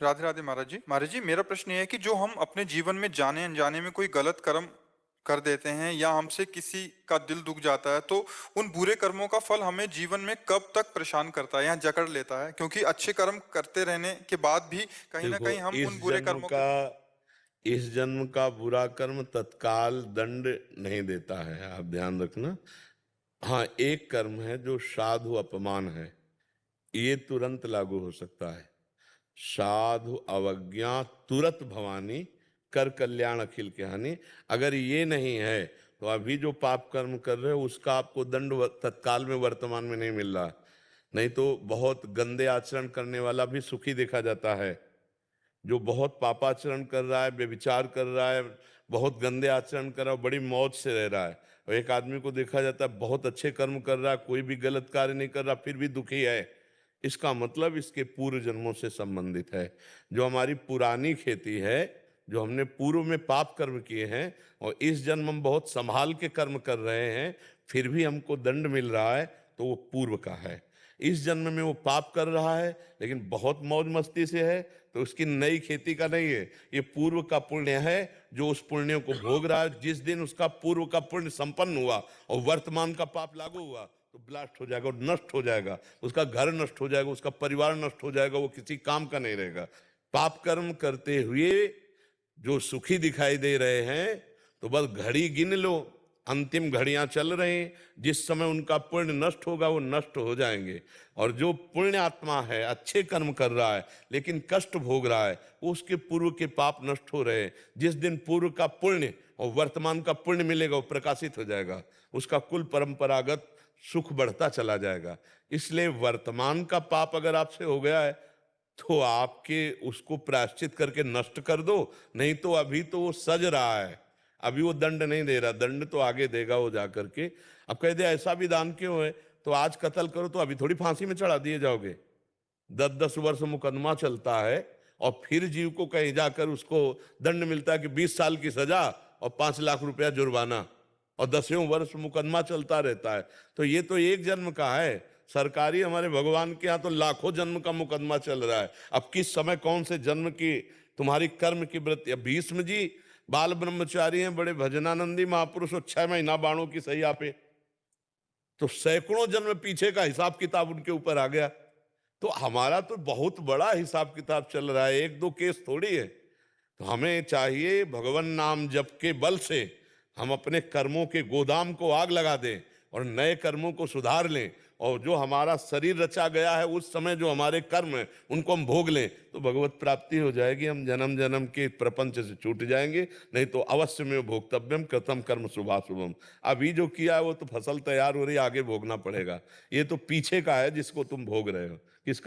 राधे राधे महाराज जी। महाराज जी, मेरा प्रश्न ये है कि जो हम अपने जीवन में जाने अनजाने में कोई गलत कर्म कर देते हैं या हमसे किसी का दिल दुख जाता है, तो उन बुरे कर्मों का फल हमें जीवन में कब तक परेशान करता है या जकड़ लेता है? क्योंकि अच्छे कर्म करते रहने के बाद भी कहीं ना देखो, कहीं हम इस उन बुरे जन्म कर्मों के। का इस जन्म का बुरा कर्म तत्काल दंड नहीं देता है, आप ध्यान रखना। हाँ, एक कर्म है जो साधु अपमान है, ये तुरंत लागू हो सकता है। साधु अवज्ञा तुरत भवानी, कर कल्याण अखिल के हानि। अगर ये नहीं है तो अभी जो पाप कर्म कर रहे हो उसका आपको दंड तत्काल में वर्तमान में नहीं मिल रहा। नहीं तो बहुत गंदे आचरण करने वाला भी सुखी देखा जाता है। जो बहुत पापाचरण कर रहा है, व्यभिचार कर रहा है, बहुत गंदे आचरण कर रहा है, बड़ी मौज से रह रहा है। और एक आदमी को देखा जाता है बहुत अच्छे कर्म कर रहा है, कोई भी गलत कार्य नहीं कर रहा, फिर भी दुखी है। इसका मतलब इसके पूर्व जन्मों से संबंधित है। जो हमारी पुरानी खेती है, जो हमने पूर्व में पाप कर्म किए हैं और इस जन्म हम बहुत संभाल के कर्म कर रहे हैं, फिर भी हमको दंड मिल रहा है, तो वो पूर्व का है। इस जन्म में वो पाप कर रहा है लेकिन बहुत मौज मस्ती से है, तो उसकी नई खेती का नहीं है, ये पूर्व का पुण्य है जो उस पुण्य को भोग रहा है। जिस दिन उसका पूर्व का पुण्य संपन्न हुआ और वर्तमान का पाप लागू हुआ तो ब्लास्ट हो जाएगा और नष्ट हो जाएगा, उसका घर नष्ट हो जाएगा, उसका परिवार नष्ट हो जाएगा, वो किसी काम का नहीं रहेगा। पाप कर्म करते हुए जो सुखी दिखाई दे रहे हैं, तो बस घड़ी गिन लो, अंतिम घड़ियां चल रही हैं। जिस समय उनका पुण्य नष्ट होगा वो नष्ट हो जाएंगे। और जो पुण्य आत्मा है, अच्छे कर्म कर रहा है लेकिन कष्ट भोग रहा है, वो उसके पूर्व के पाप नष्ट हो रहे हैं। जिस दिन पूर्व का पुण्य और वर्तमान का पुण्य मिलेगा वो प्रकाशित हो जाएगा, उसका कुल परंपरागत सुख बढ़ता चला जाएगा। इसलिए वर्तमान का पाप अगर आपसे हो गया है तो आपके उसको प्रायश्चित करके नष्ट कर दो। नहीं तो अभी तो वो सज रहा है, अभी वो दंड नहीं दे रहा, दंड तो आगे देगा वो जा करके। अब कह दे ऐसा विधान क्यों है, तो आज कत्ल करो तो अभी थोड़ी फांसी में चढ़ा दिए जाओगे। 10-10 वर्ष मुकदमा चलता है और फिर जीव को कहीं जाकर उसको दंड मिलता है कि 20 साल की सजा और 5 लाख रुपया जुर्माना, और 10वें वर्ष मुकदमा चलता रहता है। तो ये तो एक जन्म का है, सरकारी हमारे भगवान के यहाँ तो लाखों जन्म का मुकदमा चल रहा है। अब किस समय कौन से जन्म की तुम्हारी कर्म की वृत्ति। भीष्म जी बाल ब्रह्मचारी हैं, बड़े भजनानंदी महापुरुष, और 6 महीना बाणों की सैया पे, तो सैकड़ों जन्म पीछे का हिसाब किताब उनके ऊपर आ गया। तो हमारा तो बहुत बड़ा हिसाब किताब चल रहा है, एक दो केस थोड़ी है। तो हमें चाहिए भगवान नाम जप के बल से हम अपने कर्मों के गोदाम को आग लगा दें और नए कर्मों को सुधार लें। और जो हमारा शरीर रचा गया है उस समय जो हमारे कर्म है उनको हम भोग लें, तो भगवत प्राप्ति हो जाएगी। हम जन्म जन्म के प्रपंच से छूट जाएंगे। नहीं तो अवश्य में भोक्तव्यम कृतम कर्म शुभाशुभम। अभी जो किया है वो तो फसल तैयार हो रही है, आगे भोगना पड़ेगा। ये तो पीछे का है जिसको तुम भोग रहे हो।